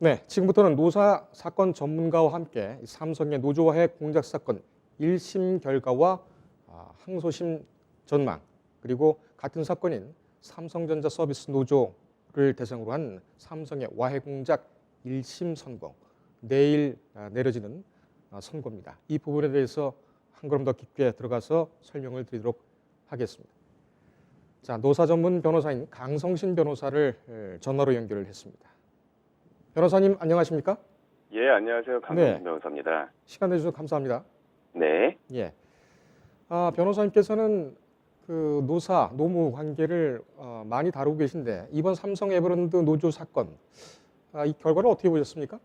네, 지금부터는 노사 사건 전문가와 함께 삼성의 노조와의 공작 사건 1심 결과와 항소심 전망, 그리고 같은 사건인 삼성전자 서비스 노조를 대상으로 한 삼성의 와해 공작 1심 선고, 내일 내려지는 선고입니다. 이 부분에 대해서 한 걸음 더 깊게 들어가서 설명을 드리도록 하겠습니다. 자, 노사 전문 변호사인 강성신 변호사를 전화로 연결을 했습니다. 변호사님 안녕하십니까? 예, 안녕하세요. 네, 강성진 변호사입니다. 시간 내주셔서 감사합니다. 네. 예, 변호사님께서는 그 노사 노무 관계를 많이 다루고 계신데 이번 삼성 에버랜드 노조 사건 이 결과를 어떻게 보셨습니까?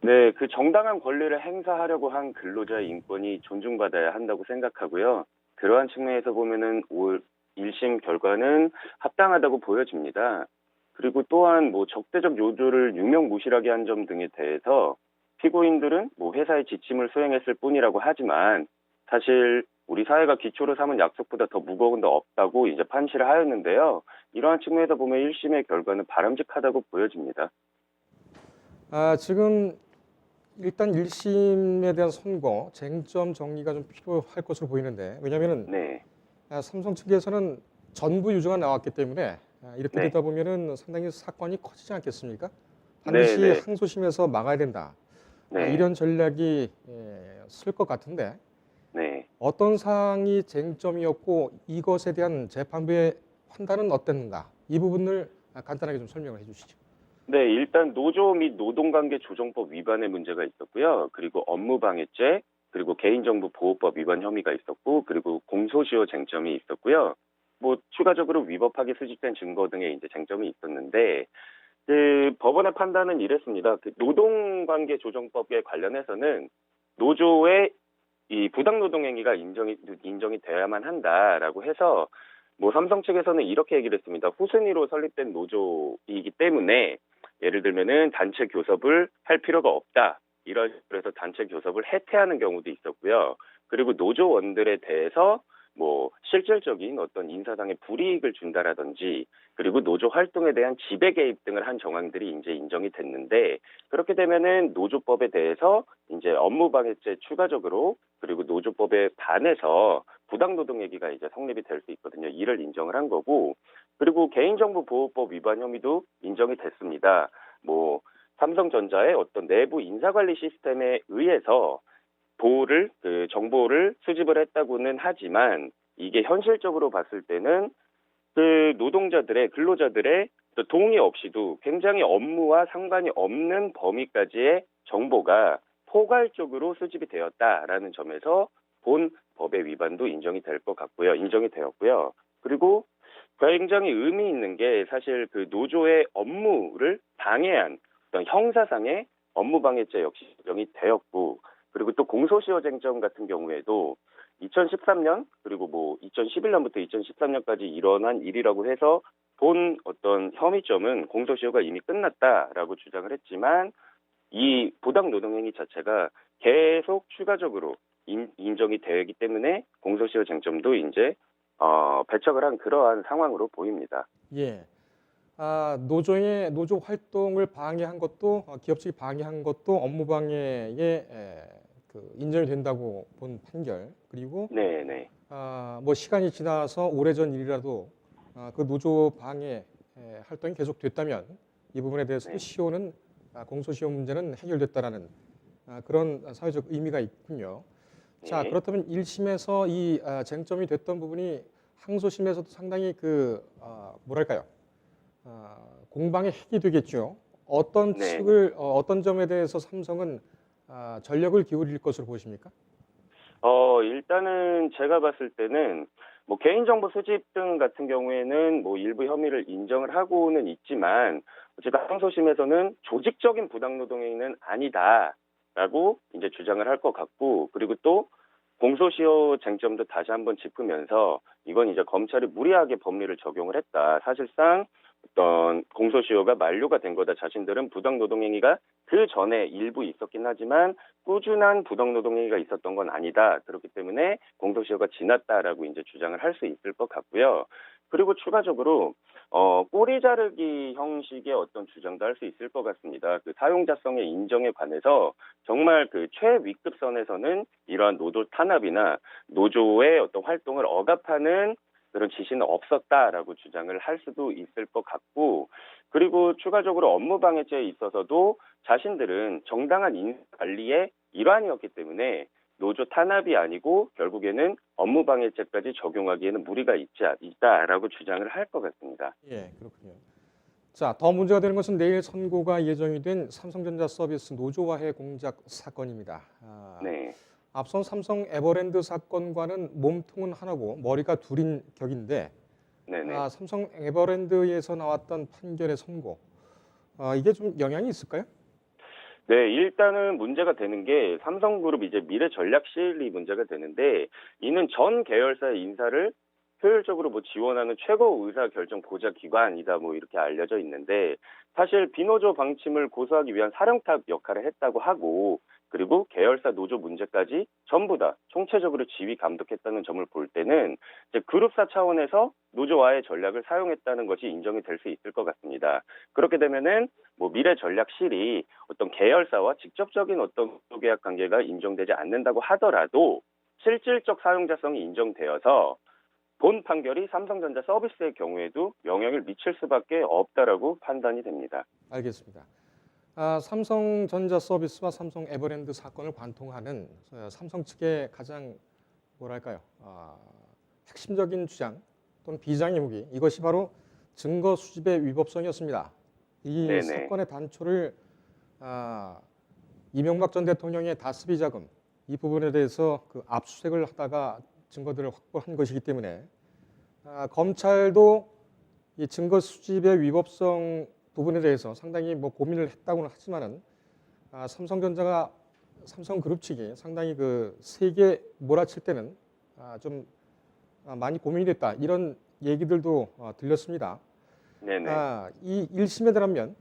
네, 그 정당한 권리를 행사하려고 한 근로자의 인권이 존중받아야 한다고 생각하고요. 그러한 측면에서 보면은 올 1심 결과는 합당하다고 보여집니다. 그리고 또한 뭐 적대적 요조를 유명무실하게 한 점 등에 대해서 피고인들은 뭐 회사의 지침을 수행했을 뿐이라고 하지만 사실 우리 사회가 기초로 삼은 약속보다 더 무거운 데 없다고 이제 판시를 하였는데요. 이러한 측면에서 보면 1심의 결과는 바람직하다고 보여집니다. 지금 일단 1심에 대한 선고, 쟁점 정리가 좀 필요할 것으로 보이는데 왜냐하면 네. 삼성 측에서는 전부 유죄가 나왔기 때문에 이렇게 네. 되다 보면은 상당히 사건이 커지지 않겠습니까? 네, 반드시 네. 항소심에서 막아야 된다. 네. 이런 전략이 쓸 것 같은데 네. 어떤 사항이 쟁점이었고 이것에 대한 재판부의 판단은 어땠는가? 이 부분을 간단하게 좀 설명을 해주시죠. 네, 일단 노조 및 노동관계 조정법 위반의 문제가 있었고요. 그리고 업무방해죄, 그리고 개인정보보호법 위반 혐의가 있었고, 그리고 공소시효 쟁점이 있었고요. 뭐 추가적으로 위법하게 수집된 증거 등의 이제 쟁점이 있었는데, 그 법원의 판단은 이랬습니다. 그 노동관계 조정법에 관련해서는 노조의 이 부당노동 행위가 인정이 돼야만 한다라고 해서 뭐 삼성 측에서는 이렇게 얘기를 했습니다. 후순위로 설립된 노조이기 때문에 예를 들면은 단체 교섭을 할 필요가 없다. 이런 식으로 해서 단체 교섭을 해태하는 경우도 있었고요. 그리고 노조원들에 대해서 뭐 실질적인 어떤 인사상의 불이익을 준다라든지 그리고 노조 활동에 대한 지배 개입 등을 한 정황들이 이제 인정이 됐는데 그렇게 되면은 노조법에 대해서 이제 업무방해죄 추가적으로 그리고 노조법에 반해서 부당노동 얘기가 이제 성립이 될 수 있거든요. 이를 인정을 한 거고 그리고 개인정보보호법 위반 혐의도 인정이 됐습니다. 뭐 삼성전자의 어떤 내부 인사관리 시스템에 의해서 그 정보를 수집을 했다고는 하지만 이게 현실적으로 봤을 때는 그 노동자들의 근로자들의 동의 없이도 굉장히 업무와 상관이 없는 범위까지의 정보가 포괄적으로 수집이 되었다라는 점에서 본 법의 위반도 인정이 될 것 같고요. 인정이 되었고요. 그리고 굉장히 의미 있는 게 사실 그 노조의 업무를 방해한 어떤 형사상의 업무방해죄 역시 인정이 되었고 그리고 또 공소시효 쟁점 같은 경우에도 2013년 그리고 뭐 2011년부터 2013년까지 일어난 일이라고 해서 본 어떤 혐의점은 공소시효가 이미 끝났다라고 주장을 했지만 이 부당 노동행위 자체가 계속 추가적으로 인정이 되기 때문에 공소시효 쟁점도 이제 배척을 한 그러한 상황으로 보입니다. 예. 노조 활동을 방해한 것도 기업 측이 방해한 것도 업무 방해에 그 인정이 된다고 본 판결 그리고 네네. 뭐 시간이 지나서 오래전 일이라도 그 노조 방해 활동이 계속됐다면 이 부분에 대해서도 네. 시효는 공소시효 문제는 해결됐다라는 그런 사회적 의미가 있군요. 자, 네. 그렇다면 1심에서 이 쟁점이 됐던 부분이 항소심에서도 상당히 그 뭐랄까요? 공방의 핵이 되겠죠. 어떤 네. 측을 어떤 점에 대해서 삼성은 전력을 기울일 것으로 보십니까? 일단은 제가 봤을 때는 뭐 개인정보 수집 등 같은 경우에는 뭐 일부 혐의를 인정을 하고는 있지만 어쨌든 항소심에서는 조직적인 부당노동행위는 아니다라고 이제 주장을 할 것 같고 그리고 또 공소시효 쟁점도 다시 한번 짚으면서 이건 이제 검찰이 무리하게 법리를 적용을 했다. 사실상 어떤 공소시효가 만료가 된 거다. 자신들은 부당노동행위가 그 전에 일부 있었긴 하지만 꾸준한 부당노동행위가 있었던 건 아니다. 그렇기 때문에 공소시효가 지났다라고 이제 주장을 할 수 있을 것 같고요. 그리고 추가적으로 꼬리 자르기 형식의 어떤 주장도 할 수 있을 것 같습니다. 그 사용자성의 인정에 관해서 정말 그 최위급 선에서는 이러한 노조 탄압이나 노조의 어떤 활동을 억압하는 그런 지시는 없었다라고 주장을 할 수도 있을 것 같고, 그리고 추가적으로 업무 방해죄에 있어서도 자신들은 정당한 인사 관리의 일환이었기 때문에 노조 탄압이 아니고 결국에는 업무 방해죄까지 적용하기에는 무리가 있다라고 주장을 할 것 같습니다. 예, 그렇군요. 자, 더 문제가 되는 것은 내일 선고가 예정이 된 삼성전자 서비스 노조와해 공작 사건입니다. 네, 앞선 삼성 에버랜드 사건과는 몸통은 하나고 머리가 둘인 격인데, 네네. 삼성 에버랜드에서 나왔던 판결의 선고, 이게 좀 영향이 있을까요? 네, 일단은 문제가 되는 게 삼성그룹 이제 미래전략실이 문제가 되는데, 이는 전 계열사의 인사를 효율적으로 뭐 지원하는 최고 의사 결정 보좌 기관이다 뭐 이렇게 알려져 있는데, 사실 비노조 방침을 고수하기 위한 사령탑 역할을 했다고 하고, 그리고 계열사 노조 문제까지 전부 다 총체적으로 지휘 감독했다는 점을 볼 때는 이제 그룹사 차원에서 노조와의 전략을 사용했다는 것이 인정이 될 수 있을 것 같습니다. 그렇게 되면은 뭐 미래전략실이 어떤 계열사와 직접적인 어떤 계약 관계가 인정되지 않는다고 하더라도 실질적 사용자성이 인정되어서 본 판결이 삼성전자 서비스의 경우에도 영향을 미칠 수밖에 없다라고 판단이 됩니다. 알겠습니다. 삼성전자 서비스와 삼성 에버랜드 사건을 관통하는 삼성 측의 가장 뭐랄까요? 핵심적인 주장 또는 비장의 무기, 이것이 바로 증거 수집의 위법성이었습니다. 이 네네. 사건의 단초를 이명박 전 대통령의 다스비 자금, 이 부분에 대해서 그 압수수색을 하다가 증거들을 확보한 것이기 때문에 검찰도 이 증거 수집의 위법성 부분에 대해서 상당히 뭐 고민을 했다고는 하지만은 삼성전자가 삼성그룹 측이 상당히 그 세게 몰아칠 때는 좀 많이 고민이 됐다, 이런 얘기들도 들렸습니다. 네네. 이 1심에 따르면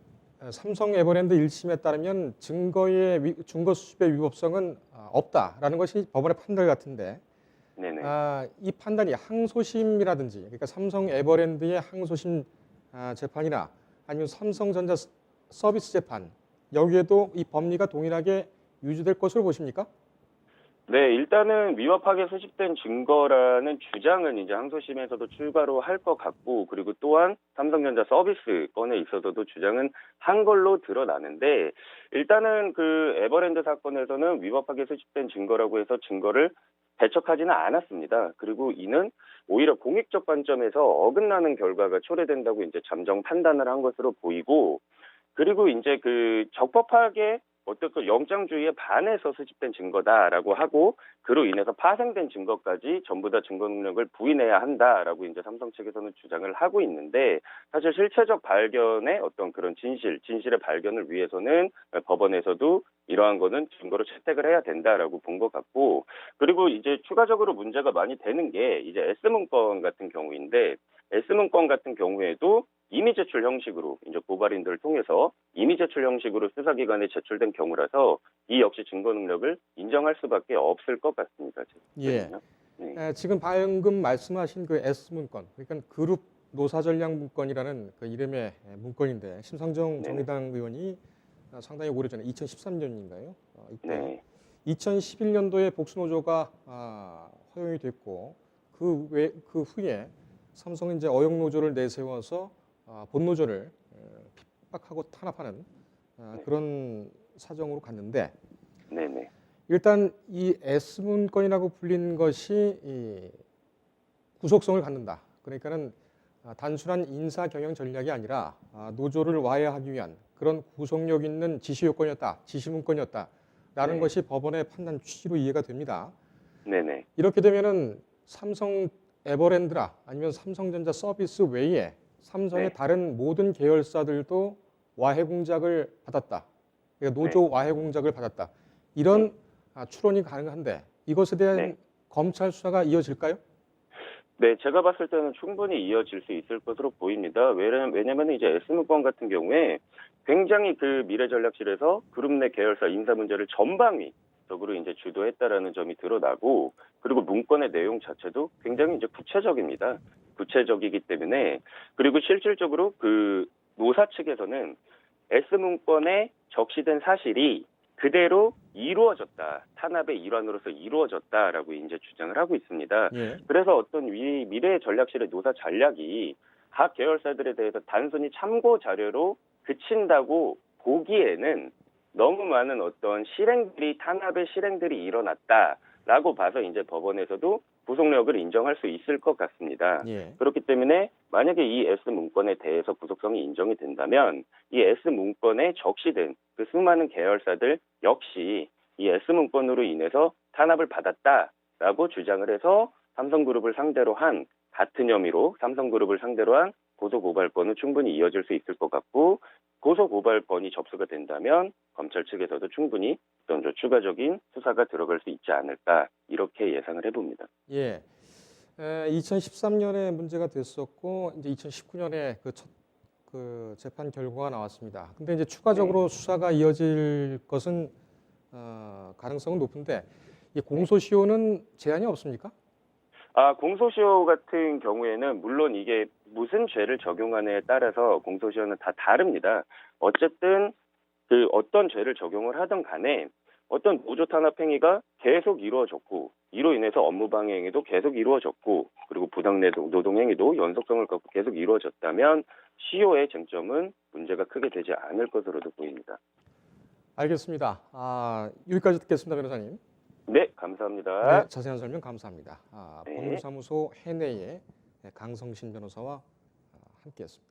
삼성 에버랜드 1심에 따르면 증거 수집의 위법성은 없다라는 것이 법원의 판단 같은데, 네네. 이 판단이 항소심이라든지, 그러니까 삼성 에버랜드의 항소심 재판이나 아니면 삼성전자 서비스 재판, 여기에도 이 법리가 동일하게 유지될 것으로 보십니까? 네, 일단은 위법하게 수집된 증거라는 주장은 이제 항소심에서도 출가로 할 것 같고, 그리고 또한 삼성전자 서비스 건에 있어서도 주장은 한 걸로 드러나는데, 일단은 그 에버랜드 사건에서는 위법하게 수집된 증거라고 해서 증거를 배척하지는 않았습니다. 그리고 이는 오히려 공익적 관점에서 어긋나는 결과가 초래된다고 이제 잠정 판단을 한 것으로 보이고, 그리고 이제 그 적법하게 어떤 그 영장주의에 반해서 수집된 증거다라고 하고, 그로 인해서 파생된 증거까지 전부 다 증거 능력을 부인해야 한다라고 이제 삼성 측에서는 주장을 하고 있는데, 사실 실체적 발견의 어떤 그런 진실의 발견을 위해서는 법원에서도 이러한 거는 증거로 채택을 해야 된다라고 본 것 같고, 그리고 이제 추가적으로 문제가 많이 되는 게 이제 S문건 같은 경우인데, S문건 같은 경우에도 이미 제출 형식으로 이제 고발인들을 통해서 이미 제출 형식으로 수사기관에 제출된 경우라서 이 역시 증거 능력을 인정할 수밖에 없을 것 같습니다. 예. 네. 지금 방금 말씀하신 그 S문건, 그러니까 그룹 노사전략 문건이라는 그 이름의 문건인데, 심상정 네네. 정의당 의원이 상당히 오래전에 2013년인가요? 이때 네. 2011년도에 복수노조가 허용이 됐고, 그 후에 삼성은 이제 어용노조를 내세워서 본노조를 핍박하고 탄압하는 그런 사정으로 갔는데, 네네. 일단 이 S문건이라고 불리는 것이 이 구속성을 갖는다. 그러니까는 단순한 인사 경영 전략이 아니라 노조를 와해하기 위한 그런 구속력 있는 지시요건이었다, 지시문건이었다라는 네. 것이 법원의 판단 취지로 이해가 됩니다. 네네. 이렇게 되면은 삼성 에버랜드라 아니면 삼성전자 서비스 외에 삼성의 네. 다른 모든 계열사들도 와해 공작을 받았다, 그러니까 노조 와해 공작을 받았다, 이런 추론이 가능한데, 이것에 대한 네. 검찰 수사가 이어질까요? 네, 제가 봤을 때는 충분히 이어질 수 있을 것으로 보입니다. 왜냐면 이제 S문건 같은 경우에 굉장히 그 미래전략실에서 그룹 내 계열사 인사 문제를 전방위 적으로 이제 주도했다라는 점이 드러나고, 그리고 문건의 내용 자체도 굉장히 이제 구체적입니다. 구체적이기 때문에, 그리고 실질적으로 그 노사 측에서는 S 문건에 적시된 사실이 그대로 이루어졌다, 탄압의 일환으로서 이루어졌다라고 이제 주장을 하고 있습니다. 예. 그래서 어떤 미래 전략실의 노사 전략이 각 계열사들에 대해서 단순히 참고 자료로 그친다고 보기에는 너무 많은 어떤 탄압의 실행들이 일어났다라고 봐서 이제 법원에서도 구속력을 인정할 수 있을 것 같습니다. 예. 그렇기 때문에 만약에 이 S 문건에 대해서 구속성이 인정이 된다면 이 S 문건에 적시된 그 수많은 계열사들 역시 이 S 문건으로 인해서 탄압을 받았다라고 주장을 해서 삼성그룹을 상대로 한 같은 혐의로 삼성그룹을 상대로 한 고소고발건은 충분히 이어질 수 있을 것 같고, 고소고발건이 접수가 된다면 검찰 측에서도 충분히 어떤 추가적인 수사가 들어갈 수 있지 않을까, 이렇게 예상을 해봅니다. 예. 2013년에 문제가 됐었고 이제 2019년에 그 첫 그 재판 결과가 나왔습니다. 근데 이제 추가적으로 수사가 이어질 것은 가능성은 높은데 이 공소시효는 제한이 없습니까? 공소시효 같은 경우에는 물론 이게 무슨 죄를 적용하느냐에 따라서 공소시효는 다 다릅니다. 어쨌든 그 어떤 죄를 적용을 하든 간에 어떤 노조 탄압 행위가 계속 이루어졌고, 이로 인해서 업무 방해 행위도 계속 이루어졌고, 그리고 부당 노동 행위도 연속성을 갖고 계속 이루어졌다면 시효의 쟁점은 문제가 크게 되지 않을 것으로도 보입니다. 알겠습니다. 여기까지 듣겠습니다, 변호사님. 네, 감사합니다. 네, 자세한 설명 감사합니다. 네. 법률사무소 해내의 강성신 변호사와 함께했습니다.